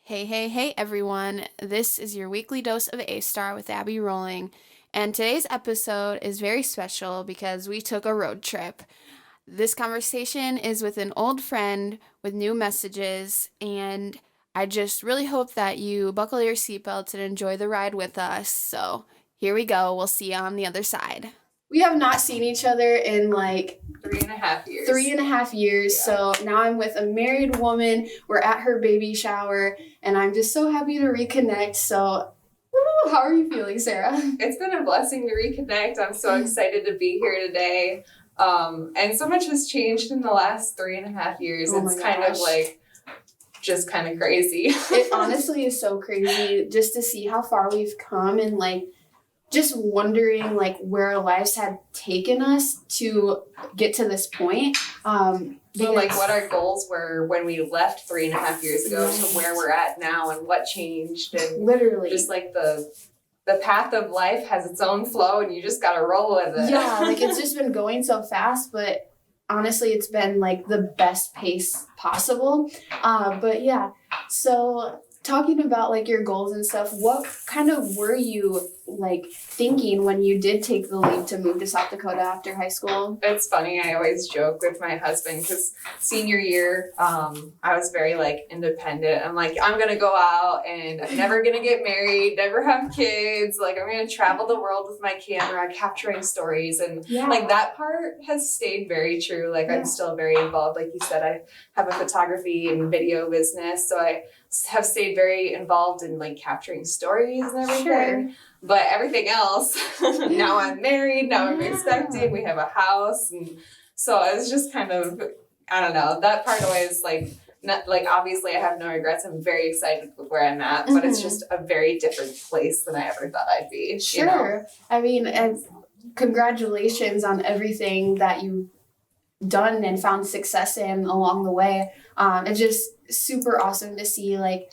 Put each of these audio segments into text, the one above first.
Hey, everyone. This is your weekly dose of A-Star with Abby Rolling. And today's episode is very special because we took a road trip. This conversation is with an old friend with new messages, and I just really hope that you buckle your seatbelts and enjoy the ride with us. So here we go. We'll see you on the other side. We have not seen each other in like 3.5 years. 3.5 years. Yeah. So now I'm with a married woman. We're at her baby shower, and I'm just so happy to reconnect. So, how are you feeling, Sarah? It's been a blessing to reconnect. I'm so excited to be here today. And so much has changed in the last 3.5 years. It's kind of like just kind of crazy. It honestly is so crazy just to see how far we've come and like just wondering like where our lives had taken us to get to this point. So like what our goals were when we left 3.5 years ago to where we're at now and what changed, and literally just like the path of life has its own flow and you just gotta roll with it. Yeah, like it's just been going so fast, but honestly it's been like the best pace possible. But yeah, so talking about like your goals and stuff, what kind of were you like thinking when you did take the leap to move to South Dakota after high school? It's funny, I always joke with my husband because senior year, I was very like independent. I'm like, I'm gonna go out and I'm never gonna get married, never have kids. Like I'm gonna travel the world with my camera, capturing stories, and like that part has stayed very true. Like I'm still very involved. Like you said, I have a photography and video business, so I have stayed very involved in like capturing stories and everything. Sure. But everything else, now I'm married, now I'm expecting, we have a house. And so it was just kind of, I don't know, that part always like, not, like obviously I have no regrets. I'm very excited with where I'm at, but it's just a very different place than I ever thought I'd be. Sure. You know? I mean, and congratulations on everything that you've done and found success in along the way. It's just super awesome to see like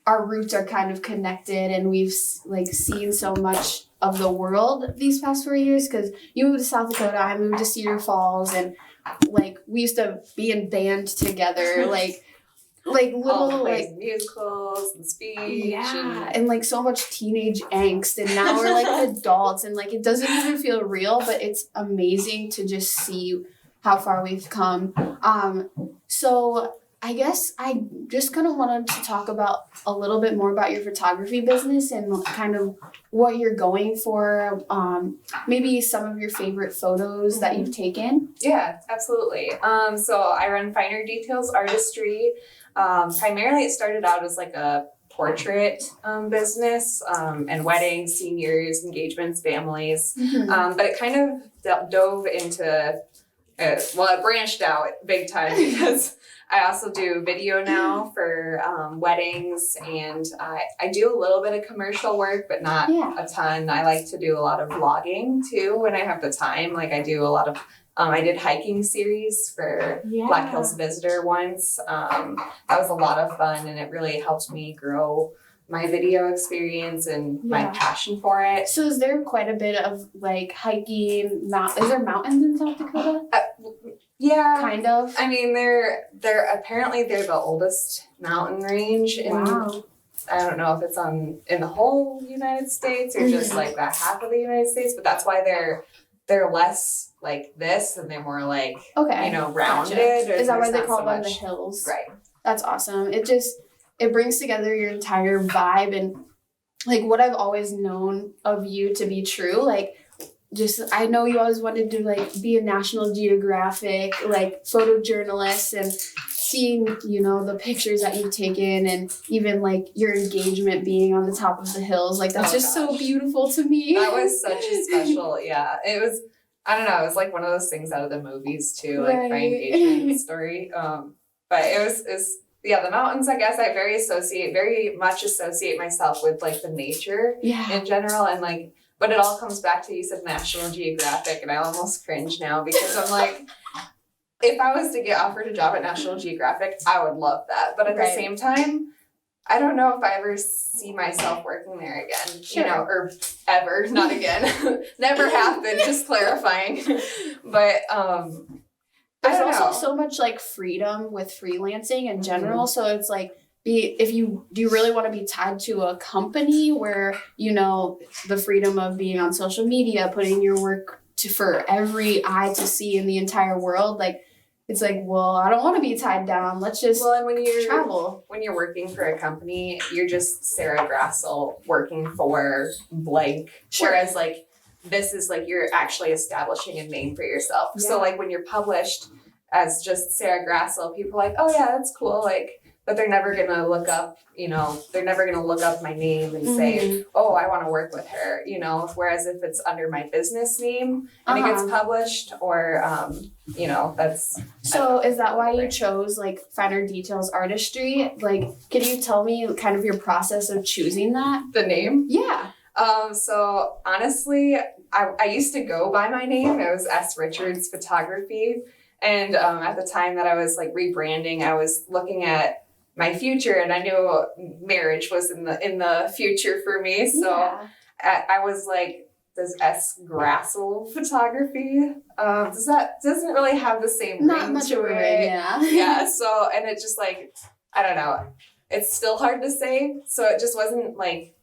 our roots are kind of connected and we've like seen so much of the world these past 4 years, because you moved to South Dakota, I moved to Cedar Falls, and like we used to be in band together, like little like musicals and speech and like so much teenage angst, and now we're like adults and like it doesn't even feel real, but it's amazing to just see how far we've come. So I guess I just kind of wanted to talk about a little bit more about your photography business and kind of what you're going for, maybe some of your favorite photos that you've taken. Yeah, absolutely. So I run Finer Details Artistry. Primarily it started out as like a portrait business and weddings, seniors, engagements, families. But it kind of dove into, it branched out big time because I also do video now for weddings, and I do a little bit of commercial work, but not a ton. I like to do a lot of vlogging too when I have the time. Like I do a lot of, I did hiking series for Black Hills Visitor once. That was a lot of fun, and it really helped me grow my video experience and my passion for it. So is there quite a bit of like hiking, is there mountains in South Dakota? Yeah, kind of. I mean, they're apparently they're the oldest mountain range in. Wow. I don't know if it's in the whole United States or just like that half of the United States, but that's why they're less like this and they're more like rounded. Gotcha. Is that why they call them the hills? Right. That's awesome. It brings together your entire vibe and like what I've always known of you to be true. Like I know you always wanted to like be a National Geographic like photojournalist, and seeing, the pictures that you've taken and even like your engagement being on the top of the hills, like that's so beautiful to me. That was such a special, it was, I don't know, it was like one of those things out of the movies too, like my engagement story. But it was the mountains, I guess I very much associate myself with like the nature in general, and like, but it all comes back to, you said National Geographic, and I almost cringe now because I'm like, if I was to get offered a job at National Geographic, I would love that. But at the same time, I don't know if I ever see myself working there again, or ever, not again. Never happened, just clarifying. But there's also so much like freedom with freelancing in general. So it's like do you really want to be tied to a company where, the freedom of being on social media, putting your work for every eye to see in the entire world? Like, it's like, well, I don't want to be tied down. Let's just and when travel. When you're working for a company, you're just Sarah Grassel working for blank. Sure. Whereas like this is like you're actually establishing a name for yourself. Yeah. So like when you're published as just Sarah Grassel, people are like, oh yeah, that's cool. Like, but they're never gonna look up, they're never gonna look up my name and say, oh, I want to work with her, Whereas if it's under my business name and it gets published, or that's. So is that why you chose like Finer Details Artistry? Like, can you tell me kind of your process of choosing that? The name? Yeah. So honestly, I used to go by my name. It was S. Richards Photography. And at the time that I was like rebranding, I was looking at my future, and I knew marriage was in the future for me. So I was like, does S. Grassel Photography? Doesn't really have the same Not ring much to of a it. ring, yeah. Yeah. So, and it just like, I don't know. It's still hard to say. So it just wasn't like,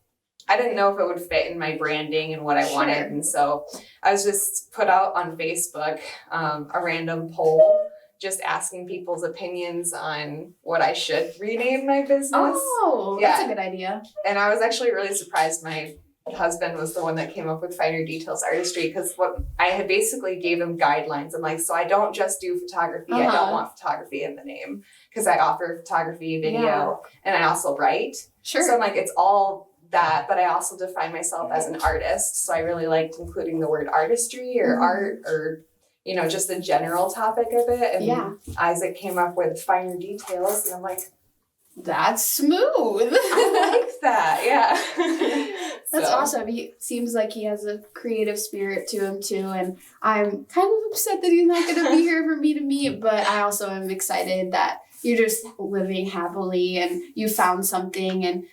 I didn't know if it would fit in my branding and what I wanted. And so I was just put out on Facebook a random poll, just asking people's opinions on what I should rename my business. Oh, that's a good idea. And I was actually really surprised. My husband was the one that came up with Finer Details Artistry, because what I had basically gave him guidelines. I'm like, so I don't just do photography. I don't want photography in the name, because I offer photography, video, and I also write. Sure. So I'm like, it's all that, but I also define myself as an artist. So I really liked including the word artistry or art, or just the general topic of it. And Isaac came up with Finer Details, and I'm like, that's smooth. I like that. Yeah. That's awesome. He seems like he has a creative spirit to him too. And I'm kind of upset that he's not going to be here for me to meet, but I also am excited that you're just living happily and you found something. And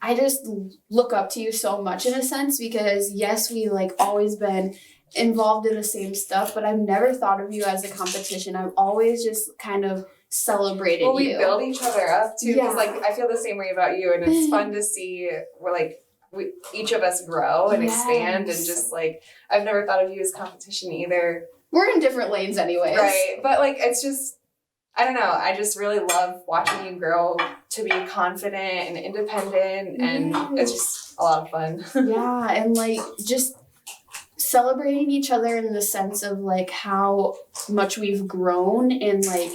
I just look up to you so much in a sense, because yes, we like always been involved in the same stuff, but I've never thought of you as a competition. I've always just kind of celebrated you. Well, we build each other up too, because like I feel the same way about you, and it's fun to see we each of us grow and expand, and just like I've never thought of you as competition either. We're in different lanes anyways. Right. But like it's just, I don't know, I just really love watching you grow to be confident and independent, and it's just a lot of fun. Yeah, and like just celebrating each other in the sense of like how much we've grown, and like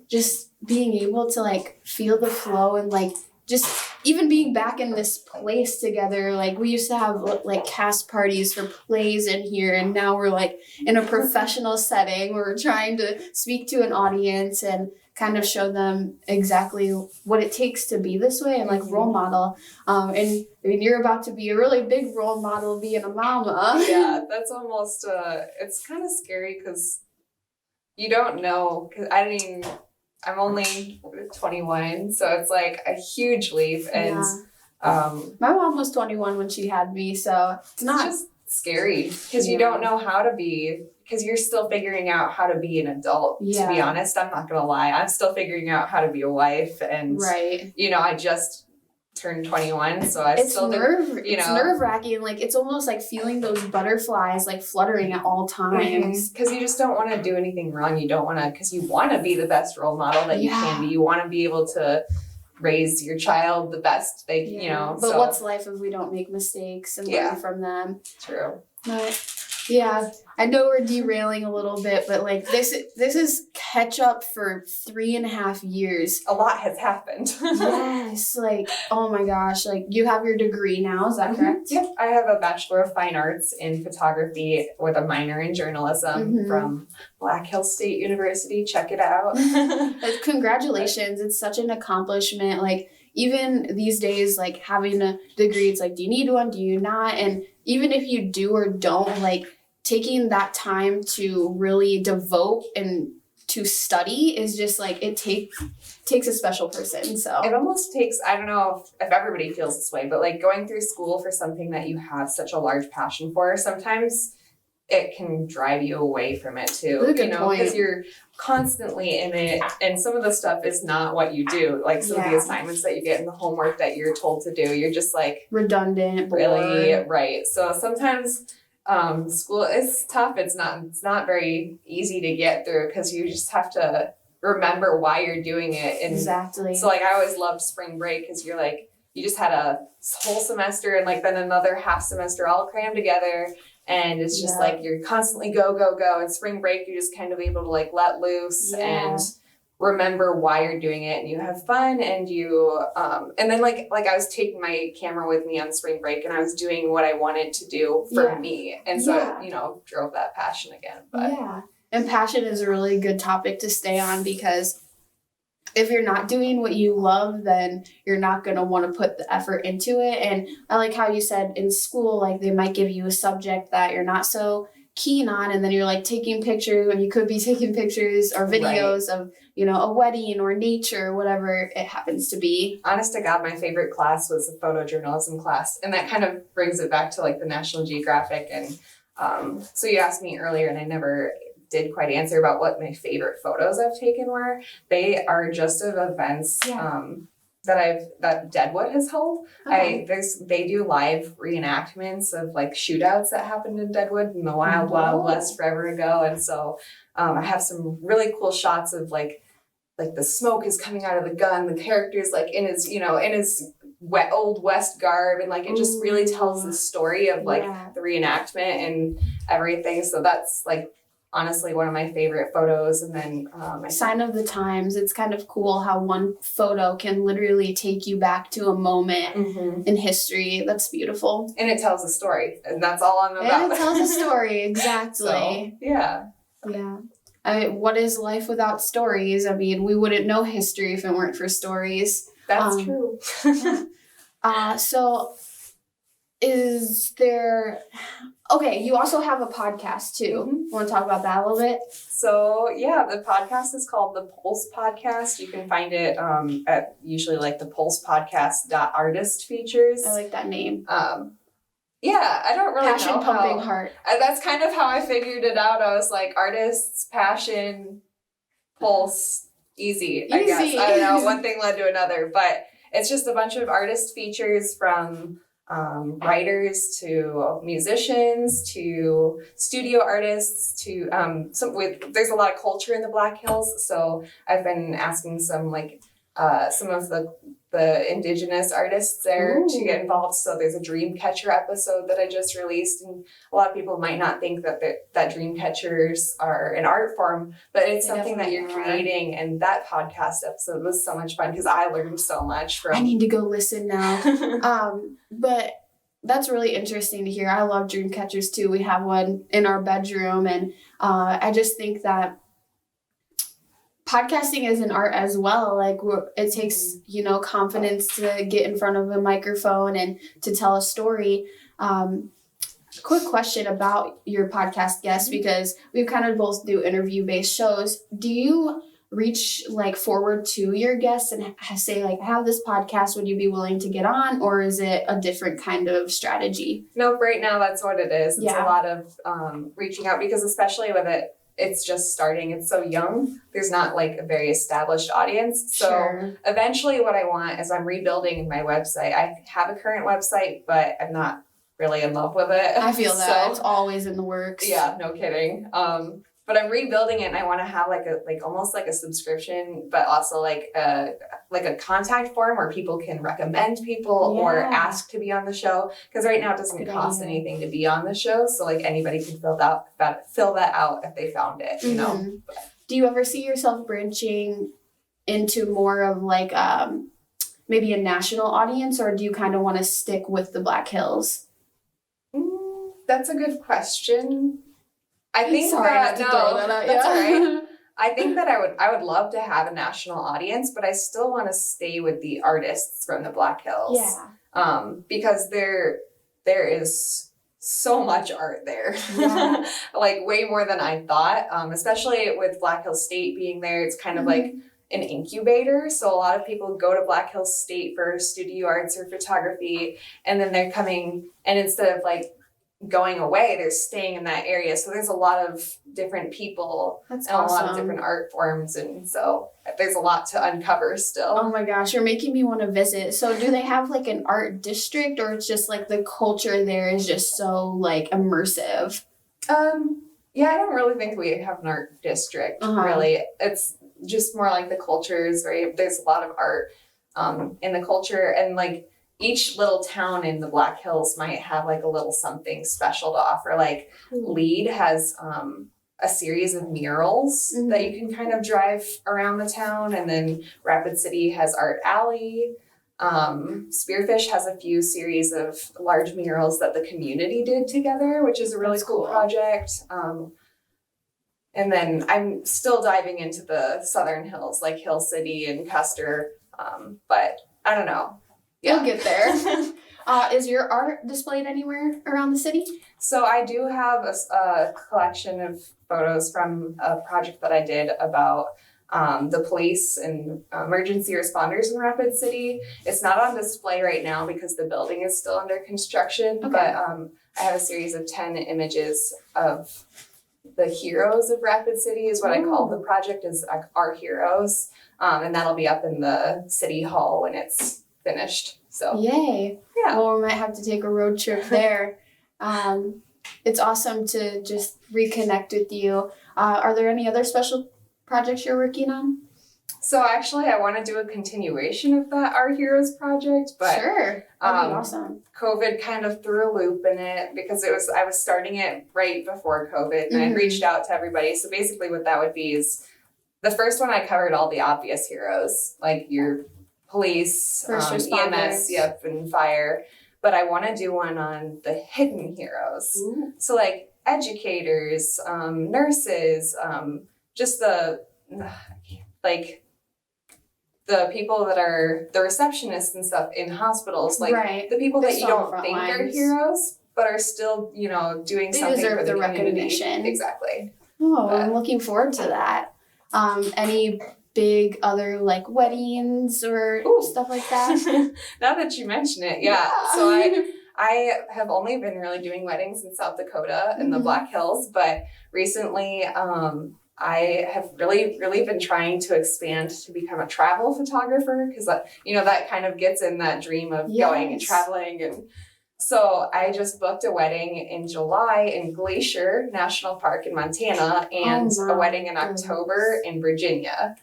just being able to like feel the flow, and like just even being back in this place together. Like we used to have like cast parties for plays in here, and now we're like in a professional setting. We're trying to speak to an audience and kind of show them exactly what it takes to be this way, and like role model. And I mean, you're about to be a really big role model being a mama. Yeah, that's almost, it's kind of scary, because you don't know, because I'm only 21, so it's like a huge leap. And my mom was 21 when she had me, so it's not just scary, because you don't know how to be, because you're still figuring out how to be an adult. To be honest, I'm not gonna lie, I'm still figuring out how to be a wife, and I just turned 21, so it's nerve-wracking. Like it's almost like feeling those butterflies like fluttering at all times, because you just don't want to do anything wrong. You don't want to, because you want to be the best role model that you can be. You want to be able to raise your child the best they but what's life if we don't make mistakes and learn from them? True. But I know we're derailing a little bit, but like this is catch up for 3.5 years. A lot has happened. Yes, like oh my gosh, like you have your degree now, is that correct? Yep, I have a Bachelor of Fine Arts in photography with a minor in journalism from Black Hills State University. Check it out. Congratulations, it's such an accomplishment. Like even these days, like having a degree, it's like, do you need one? Do you not? And even if you do or don't, like taking that time to really devote and to study is just like, it takes a special person. So it almost takes, I don't know if everybody feels this way, but like going through school for something that you have such a large passion for, sometimes it can drive you away from it too. That's a good point. Because you're constantly in it, and some of the stuff is not what you do. Like some of the assignments that you get and the homework that you're told to do, you're just like redundant, really bored. right. So sometimes school is tough. It's not very easy to get through because you just have to remember why you're doing it. And exactly. So like I always loved spring break because you're like, you just had a whole semester and like then another half semester all crammed together. And it's just like you're constantly go, go, go. And spring break, you're just kind of able to like let loose and remember why you're doing it, and you have fun, and you and then like I was taking my camera with me on spring break and I was doing what I wanted to do for me. And so it, drove that passion again. But and passion is a really good topic to stay on, because if you're not doing what you love, then you're not going to want to put the effort into it. And I like how you said in school, like they might give you a subject that you're not so keen on, and then you're like taking pictures when you could be taking pictures or videos of, a wedding or nature, whatever it happens to be. Honest to God, my favorite class was the photojournalism class. And that kind of brings it back to like the National Geographic. And so you asked me earlier, and I never did quite answer about what my favorite photos I've taken were. They are just of events that Deadwood has held. They do live reenactments of like shootouts that happened in Deadwood in the Wild West forever ago. And so I have some really cool shots of like the smoke is coming out of the gun, the character's like in his old West garb, and like it just really tells the story of like the reenactment and everything. So that's like honestly one of my favorite photos. And then sign of the times. It's kind of cool how one photo can literally take you back to a moment in history. That's beautiful. And it tells a story, and that's all I'm about. And it tells a story, exactly. So, what is life without stories? I mean, we wouldn't know history if it weren't for stories. That's true. So is there... Okay, you also have a podcast too. Want to talk about that a little bit? So the podcast is called The Pulse Podcast. You can find it at usually like the pulsepodcast.artist features. I like that name. I don't really passion know pumping heart. That's kind of how I figured it out. I was like, artists, passion, pulse, easy. I guess. I don't know. One thing led to another, but it's just a bunch of artist features from writers to musicians to studio artists to there's a lot of culture in the Black Hills, so I've been asking some of the indigenous artists there to get involved. So there's a Dreamcatcher episode that I just released, and a lot of people might not think that Dreamcatchers are an art form, but it's something that you're creating. And that podcast episode was so much fun because I learned so much from. I need to go listen now. But that's really interesting to hear. I love Dreamcatchers too. We have one in our bedroom, and I just think that podcasting is an art as well. Like it takes, confidence to get in front of a microphone and to tell a story. Quick question about your podcast guests, because we kind of both do interview-based shows. Do you reach forward to your guests and say I have this podcast, would you be willing to get on, or is it a different kind of strategy? No, right now that's what it is. It's a lot of reaching out, because especially with it's just starting. It's so young. There's not a very established audience. So eventually what I want is I'm rebuilding my website. I have a current website, but I'm not really in love with it. I feel that. It's always in the works. Yeah, no kidding. But I'm rebuilding it, and I want to have almost like a subscription, but also a contact form where people can recommend people or ask to be on the show. Because right now it doesn't cost anything to be on the show, so anybody can fill that out if they found it. Do you ever see yourself branching into more of maybe a national audience, or do you kind of want to stick with the Black Hills? That's a good question. I think throw that out. That's all right. I think that I would love to have a national audience, but I still want to stay with the artists from the Black Hills. Yeah. Because there is so much art there. Yeah. Way more than I thought. Especially with Black Hills State being there, it's kind of like an incubator. So a lot of people go to Black Hills State for studio arts or photography, and then they're coming, and instead of going away, they're staying in that area. So there's a lot of different people That's and awesome. a lot of different art forms. And so there's a lot to uncover still. Oh my gosh, you're making me want to visit. So do they have like an art district, or it's just like the culture there is just so like immersive? Yeah, I don't really think we have an art district, really. It's just more like the culture is there's a lot of art in the culture, and like each little town in the Black Hills might have like a little something special to offer. Like Lead has a series of murals that you can kind of drive around the town, and then Rapid City has Art Alley. Spearfish has a few series of large murals that the community did together, which is a really cool project. And then I'm still diving into the Southern Hills, like Hill City and Custer. But I don't know. You'll get there. Is your art displayed anywhere around the city? So I do have a collection of photos from a project that I did about the police and emergency responders in Rapid City. It's not on display right now because the building is still under construction, but I have a series of 10 images of the heroes of Rapid City is what I call the project, is our heroes. And that'll be up in the city hall when it's finished. So yay. Yeah. Well, we might have to take a road trip there. It's awesome to just reconnect with you. Are there any other special projects you're working on? So actually, I want to do a continuation of that Our Heroes project, but sure, that'd be awesome. COVID kind of threw a loop in it because I was starting it right before COVID, and I reached out to everybody. So basically, what that would be is the first one I covered all the obvious heroes, like your police, EMS, and fire. But I want to do one on the hidden heroes. Ooh. So like educators, nurses, just the people that are the receptionists and stuff in hospitals, like the people that you don't think are heroes, but are still, doing something for the recognition. Exactly. Oh, I'm looking forward to that. Any big other like weddings or stuff like that? Now that you mention it, yeah. So I have only been really doing weddings in South Dakota in the Black Hills, but recently I have really, really been trying to expand to become a travel photographer because that kind of gets in that dream of going and traveling. And so I just booked a wedding in July in Glacier National Park in Montana and a wedding in October in Virginia.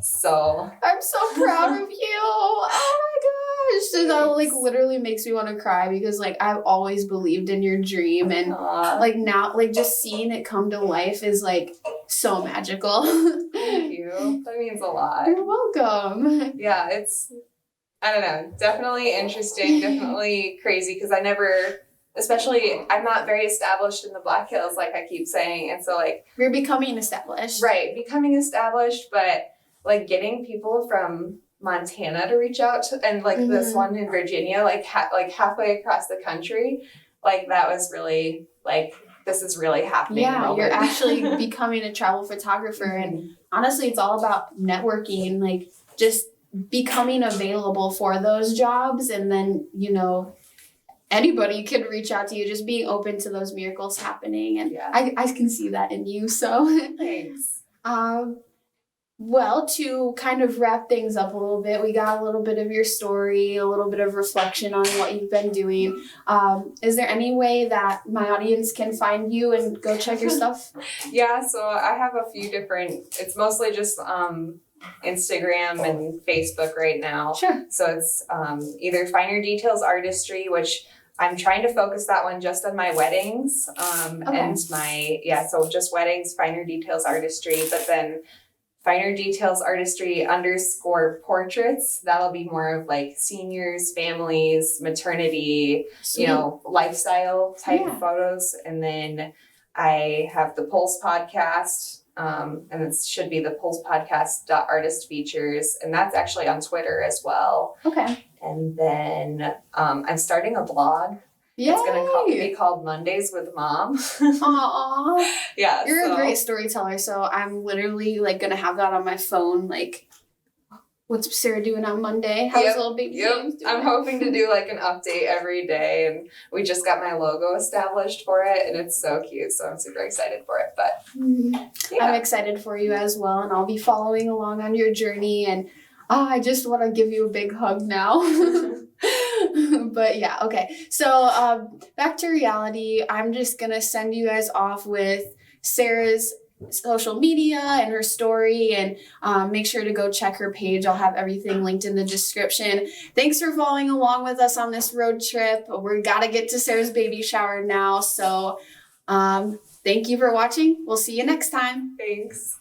So I'm so proud of you. Oh my gosh. So that like literally makes me want to cry because like I've always believed in your dream, and like now like just seeing it come to life is like so magical. Thank you. That means a lot. You're welcome. Yeah, it's, I don't know, definitely interesting, definitely crazy because I'm not very established in the Black Hills, like I keep saying. And so like we're becoming established. Right, becoming established, but like getting people from Montana to reach out to, and like this one in Virginia, like halfway across the country, like that was really like, this is really happening. Yeah, you're actually becoming a travel photographer. And honestly, it's all about networking, like just becoming available for those jobs. And then, anybody could reach out to you, just being open to those miracles happening. And I can see that in you. So thanks. Well, to kind of wrap things up a little bit, we got a little bit of your story, a little bit of reflection on what you've been doing. Is there any way that my audience can find you and go check your stuff? Yeah, so I have a few different, it's mostly just Instagram and Facebook right now. Sure. So it's either Finer Details Artistry, which I'm trying to focus that one just on my weddings. And so just weddings, Finer Details Artistry, but then Finer Details Artistry _ portraits. That'll be more of like seniors, families, maternity, lifestyle type photos. And then I have the Pulse podcast, and it should be the Pulse podcast.artist features. And that's actually on Twitter as well. Okay. And then I'm starting a blog. Yay! It's going to be called Mondays with Mom. Aww. Yeah. You're a great storyteller, so I'm literally like going to have that on my phone like what's Sarah doing on Monday? How's Yep, little baby Yep, James doing? I'm hoping to do like an update every day, and we just got my logo established for it, and it's so cute, so I'm super excited for it. But yeah. I'm excited for you as well, and I'll be following along on your journey, and I just want to give you a big hug now. But yeah, okay. So back to reality. I'm just going to send you guys off with Sarah's social media and her story, and make sure to go check her page. I'll have everything linked in the description. Thanks for following along with us on this road trip. We're got to get to Sarah's baby shower now. So thank you for watching. We'll see you next time. Thanks.